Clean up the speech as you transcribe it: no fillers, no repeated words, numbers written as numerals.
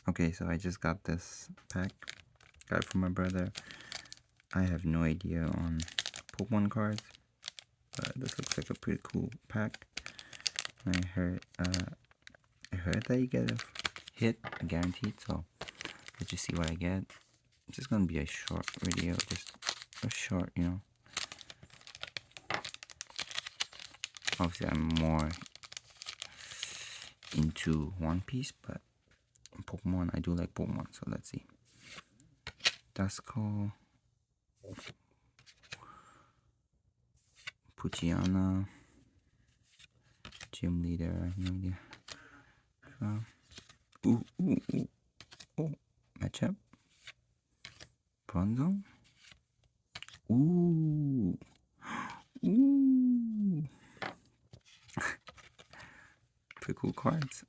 Okay, so I just got this pack. Got it from my brother. I have no idea on Pokemon cards, but this looks like a pretty cool pack. I heard that you get a hit, guaranteed. So let's just see what I get. It's just gonna be a short video, just a short, Obviously, I'm more into One Piece, but Pokemon, I do like Pokemon. So let's see. Duskull, Puchiana, Gym Leader, I have no idea. Ooh. Oh, matchup. Bronzo. Ooh. Pretty cool cards.